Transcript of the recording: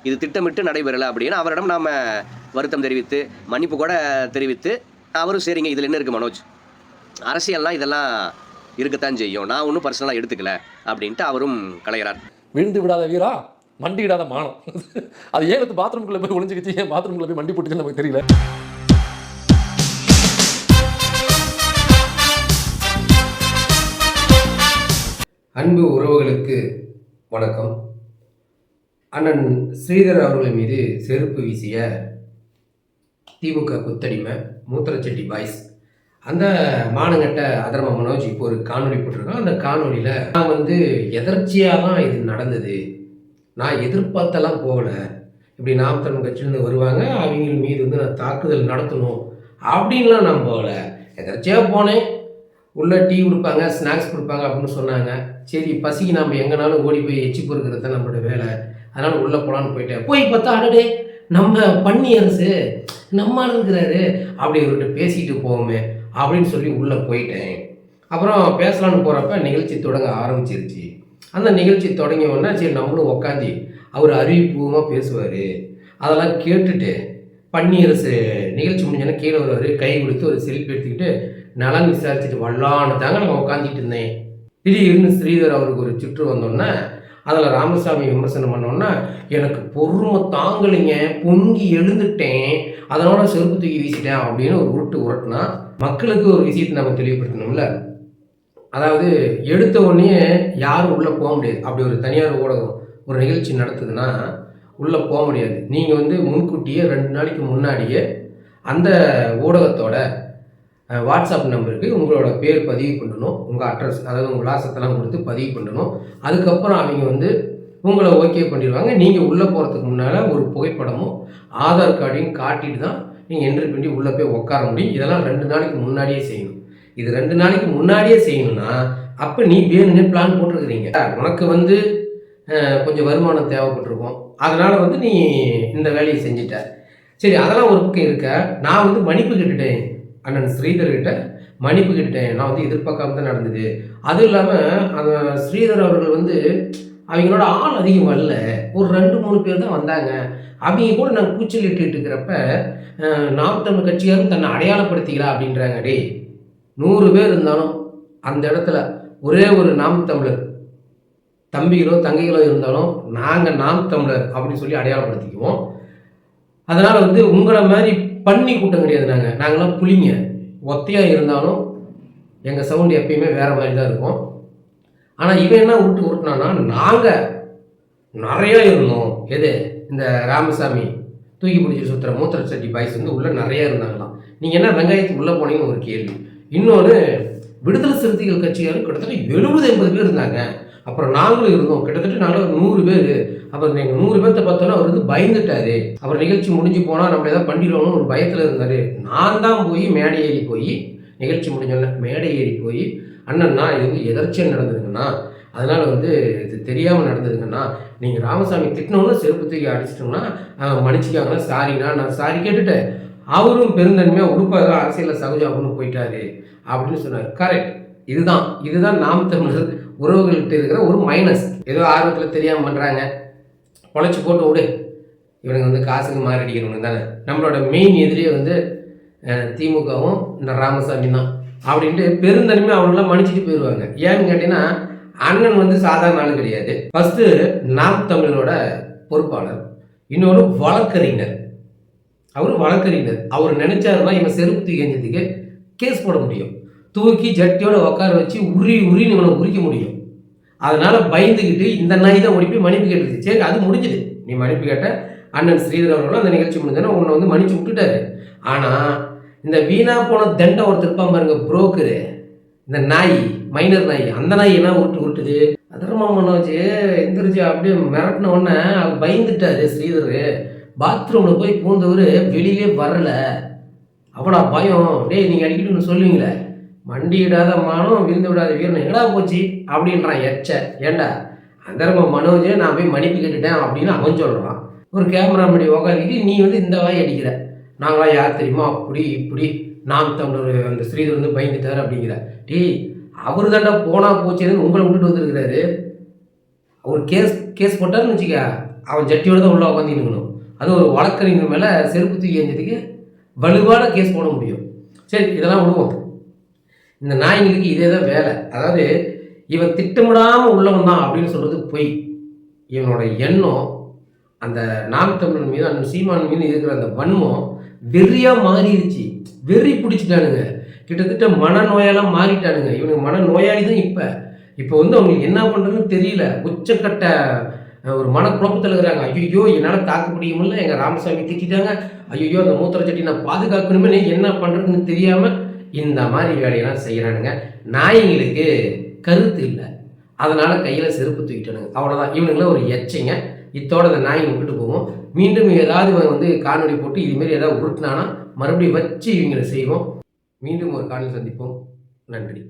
இது திட்டமிட்டு நடைபெறலை அப்படின்னு அவரிடம் நாம் வருத்தம் தெரிவித்து மன்னிப்பு கூட தெரிவித்து அவரும் சரிங்க இதில் என்ன இருக்குது மனோஜ், அரசியல்லாம் இதெல்லாம் இருக்கத்தான் செய்யும், நான் ஒன்றும் பர்சனலாக எடுத்துக்கல அப்படின்ட்டு அவரும் கலைகிறார். விழுந்து விடாத வீரா மண்டியிடாத மானம். அது ஏன் பாத்ரூம்குள்ளே போய் ஒளிஞ்சுக்கிச்சு, ஏன் பாத்ரூம்குள்ளே போய் மண்டி போட்டுச்சுன்னு நமக்கு தெரியல. அன்பு உறவுகளுக்கு வணக்கம். அண்ணன் ஸ்ரீதர் அவர்கள் மீது செருப்பு வீசிய திமுக குத்தடிமை மூத்திரச்செட்டி பாய்ஸ், அந்த மானங்கட்ட அதர்ம மனோஜ் இப்போ ஒரு காணொலி போட்டிருக்கோம். அந்த காணொலியில் நான் எதர்ச்சியாக தான் இது நடந்தது, நான் எதிர்பார்த்தெல்லாம் போகல, இப்படி நாம் தமிழ் கட்சியிலேருந்து வருவாங்க அவங்க மீது நான் தாக்குதல் நடத்தணும் அப்படின்லாம் நான் போகல, எதர்ச்சியாக போனேன், உள்ளே டீ கொடுப்பாங்க ஸ்நாக்ஸ் கொடுப்பாங்க அப்படின்னு சொன்னாங்க. சரி பசிக்கு நாம் எங்கேனாலும் ஓடி போய் எச்சி பொறுக்கிறது தான் நம்மளோட வேலை, அதனால் உள்ளே போகலான்னு போயிட்டேன். போய் பார்த்தா அடடே நம்ம பன்னி அரசு நம்ம இருக்கிறாரு அப்படி இவர்கிட்ட பேசிட்டு போவோமே அப்படின்னு சொல்லி உள்ளே போயிட்டேன். அப்புறம் பேசலான்னு போகிறப்ப நிகழ்ச்சி தொடங்க ஆரம்பிச்சிருச்சு. அந்த நிகழ்ச்சி தொடங்கிய உடனே சரி நம்மளும் உக்காந்து அவர் அறிவிப்பூர்வமாக பேசுவார், அதெல்லாம் கேட்டுட்டு பன்னீரசு நிகழ்ச்சி முடிஞ்சோன்னா கீழே வருவார், கை கொடுத்து ஒரு செல்ஃபி எடுத்துக்கிட்டு நலன் விசாரிச்சுட்டு வரலான்னு தாங்க நான் உட்காந்துட்டு இருந்தேன். திடீர்னு ஸ்ரீதர் அவருக்கு ஒரு சுற்று வந்தோன்னே அதில் ராமசாமி விமர்சனம் பண்ணோன்னா எனக்கு பொறுமை தாங்கலைங்க, பொங்கி எழுந்துட்டேன், அதனோட செருப்பு தூக்கி வீசிட்டேன் அப்படின்னு ஒரு உருட்டுனா மக்களுக்கு ஒரு விஷயத்தை நம்ம தெளிவுபடுத்தணும்ல. அதாவது எடுத்த உடனே யாரும் உள்ளே போக முடியாது. அப்படி ஒரு தனியார் ஊடகம் ஒரு நிகழ்ச்சி நடத்துதுன்னா உள்ளே போக முடியாது. நீங்கள் முன்கூட்டியே 2 நாளைக்கு முன்னாடியே அந்த ஊடகத்தோட வாட்ஸ்அப் நம்பருக்கு உங்களோட பேர் பதிவு பண்ணணும், உங்கள் அட்ரஸ் அதாவது உங்கள் விலாசத்தெல்லாம் கொடுத்து பதிவு பண்ணணும். அதுக்கப்புறம் அவங்க உங்களை ஓகே பண்ணிடுவாங்க. நீங்கள் உள்ளே போகிறதுக்கு முன்னால் ஒரு புகைப்படமும் ஆதார் கார்டையும் காட்டிட்டு தான் நீங்கள் என்ட்ரி பண்ணி உள்ளே போய் உட்கார முடியும். இதெல்லாம் 2 நாளைக்கு முன்னாடியே செய்யணும். இது 2 நாளைக்கு முன்னாடியே செய்யணும்னா அப்போ நீ வேணும்னு பிளான் போட்டிருக்கிறீங்க. உனக்கு கொஞ்சம் வருமானம் தேவைப்பட்டிருக்கும், அதனால் நீ இந்த வேலையை செஞ்சுட்ட. சரி அதெல்லாம் ஒரு பக்கம் இருக்க, நான் மன்னிப்பு கேட்டுட்டேன், அண்ணன் ஸ்ரீதர்கிட்ட மன்னிப்பு கேட்டுட்டேன், நான் எதிர்பார்க்காம தான் நடந்தது. அதுவும் இல்லாமல் அந்த ஸ்ரீதர் அவர்கள் அவங்களோட ஆள் அதிகம் வரல, ஒரு 2-3 பேர் தான் வந்தாங்க. அவங்க கூட நான் கூச்சல் இட்டுட்டு இருக்கிறப்ப நாம் தமிழ் கட்சியாரும் தன்னை அடையாளப்படுத்திக்கலாம் அப்படின்றாங்க. டே 100 பேர் இருந்தாலும் அந்த இடத்துல ஒரே ஒரு நாம் தமிழர் தம்பிகளோ தங்கைகளோ இருந்தாலும் நாங்கள் நாம் தமிழர் அப்படின்னு சொல்லி அடையாளப்படுத்திக்குவோம். அதனால் உங்களை மாதிரி பண்ணி கூட்டம் கிடையாது, நாங்களாம் புளிங்க, ஒத்தையாக இருந்தாலும் எங்கள் சவுண்டு எப்பயுமே வேறு மாதிரி தான் இருக்கும். ஆனால் இவன் என்ன உருட்டுனான்னா நாங்கள் நிறையா இருந்தோம். எது இந்த ராமசாமி தூக்கி பிடிச்சி சுற்றுற மூத்திரச்சட்டி பாய்ஸ் உள்ளே நிறையா இருந்தாங்களாம். நீங்கள் என்ன வெங்காயத்துக்கு உள்ளே போனீங்கன்னு ஒரு கேள்வி. இன்னொன்று விடுதலை சிறுத்தைகள் கட்சியாரும் கிட்டத்தட்ட 70-80 பேர் இருந்தாங்க. அப்புறம் நாங்களும் இருந்தோம், கிட்டத்தட்ட நாங்கள் 100 பேர். அப்புறம் எங்கள் 100 பேர்த்த பார்த்தோன்னா அவர் பயந்துட்டாரு, அப்புறம் நிகழ்ச்சி முடிஞ்சு போனால் நம்ம ஏதாவது பண்ணிடுவோம்னு ஒரு பயத்தில் இருந்தார். நான் தான் போய் மேடை ஏறி போய் நிகழ்ச்சி முடிஞ்சோன்னே மேடை ஏறி போய் அண்ணன்னா இது எதர்ச்சியாக நடந்ததுங்கண்ணா, அதனால் இது தெரியாமல் நடந்ததுங்கண்ணா, நீங்கள் ராமசாமி திட்டினோன்னு செருப்பு தூக்கி அடிச்சிட்டோம்னா மன்னிச்சிக்காங்கன்னா சாரிண்ணா, நான் சாரி கேட்டுட்டேன். அவரும் பெருந்தன்மையாக உறுப்பாக அரசியலில் சகஜாகணும்னு போயிட்டாரு அப்படின்னு சொன்னார். கரெக்ட், இதுதான் நாம் தமிழர் உறவுகள்கிட்ட இருக்கிற ஒரு மைனஸ். ஏதோ ஆர்வத்தில் தெரியாமல் பண்ணுறாங்க, பொழைச்சி போட்டு விடு, இவனுங்க காசுக்கு மாரடிக்கணும்னு தானே. நம்மளோட மெயின் எதிரியே திமுகவும் இந்த ராமசாமி தான் அப்படின்ட்டு பெருந்தன்மை அவங்களாம் மன்னிச்சுட்டு போயிடுவாங்க. ஏன்னு கேட்டீங்கன்னா அண்ணன் சாதாரண ஆள் கிடையாது. ஃபஸ்ட்டு நாம் தமிழரோட பொறுப்பாளர், இன்னொரு வழக்கறிஞர். அவர் நினைச்சாருன்னா இவன் செருப்பு தூக்கி எஞ்சதுக்கு கேஸ் போட முடியும், தூக்கி ஜட்டியோட உட்கார வச்சு உரின்னு இவனை உரிக்க முடியும். அதனால பயந்துக்கிட்டு இந்த நாய் தான் ஓடி போய் மன்னிப்பு கேட்டுருச்சு. சரி அது முடிஞ்சுது, நீ மன்னிப்பு கேட்ட அண்ணன் ஸ்ரீதர் அவர்களும் அந்த நிகழ்ச்சி முடிஞ்சோன்னா உன்னை மன்னிச்சு விட்டுட்டாரு. ஆனால் இந்த வீணா போன தண்டை ஒருத்தர் இருப்பான் பாருங்க, புரோக்கரு, இந்த நாய் மைனர் நாய், அந்த நாய் என்ன உருட்டுது. அதர்மா மனோஜ் எந்திரிச்சு அப்படியே மிரட்டின உடனே அவர் பயந்துட்டாரு ஸ்ரீதர். பாத்ரூமில் போய் பூந்தவர் வெளியிலே வரல, அவ்வளோ பயம். டேய் நீங்கள் அடிக்கடி ஒன்று சொல்லுவீங்களே, மண்டியிடாத மானம் விழுந்து விடாத வீரன் எங்கடா போச்சு அப்படின்றான் எச்ச. ஏண்டா அதர்ம மனோஜ் நான் போய் மன்னிப்பு கேட்டுட்டேன் அப்படின்னு அவன் சொல்கிறான். ஒரு கேமரா முன்னாடி உட்காந்துட்டு நீ இந்த வாய் அடிக்கிற, நாங்களாம் யார் தெரியுமா அப்படி இப்படி நாம் தமிழர் அந்த ஸ்ரீதர் பயந்துட்டார் அப்படிங்கிற. டேய் அவர் தாண்டா போனா போச்சேன்னு உங்களை விட்டுட்டு வந்துருக்கிறாரு. அவர் கேஸ் போட்டாருன்னு வச்சுக்க, அவன் ஜட்டியோட தான் உள்ளே உட்காந்துக்கணும். அது ஒரு வழக்கறிஞர் மேலே செருப்பு தூக்கி எறிஞ்சதுக்கு வலுவான கேஸ் போட முடியும். சரி, இதெல்லாம் விடுவோம். இந்த நாய்களுக்கு இதே தான் வேலை. அதாவது இவன் திட்டமிடாமல் உள்ளவன் தான் அப்படின்னு சொல்கிறது பொய். இவனோட எண்ணம் அந்த நாம் தமிழர் மீது, அந்த சீமான் மீது இருக்கிற அந்த வன்மம் வெறியாக மாறிடுச்சு. வெறி பிடிச்சிட்டானுங்க. கிட்டத்தட்ட மனநோயெல்லாம் மாறிட்டானுங்க. இவனுக்கு மனநோயாளி தான். இப்போ வந்து அவங்களுக்கு என்ன பண்ணுறதுன்னு தெரியல. உச்சக்கட்ட ஒரு மனக்குழப்பத்தில் இருக்கிறாங்க. ஐயோ, என்னால் தாக்கு முடியுமில்ல, எங்கள் ராமசாமி திட்டாங்க, ஐயோ அந்த மூத்திர சட்டி நான் பாதுகாக்கணுமே, என்ன பண்ணுறதுன்னு தெரியாமல் இந்த மாதிரி வேலையெல்லாம் செய்கிறானுங்க. நாய்களுக்கு கருத்து இல்லை, அதனால் கையில் செருப்பு தூக்கிட்டானுங்க. அவ்வளோதான். இவனுங்களாம் ஒரு எச்சைங்க. இத்தோட அந்த நாயை விட்டுட்டு போவோம். மீண்டும் ஏதாவது வந்து காணொலி போட்டு இதுமாரி ஏதாவது உருட்டினானா மறுபடியும் வச்சு இவங்களை செய்வோம். மீண்டும் ஒரு காணொலி சந்திப்போம். நன்றி.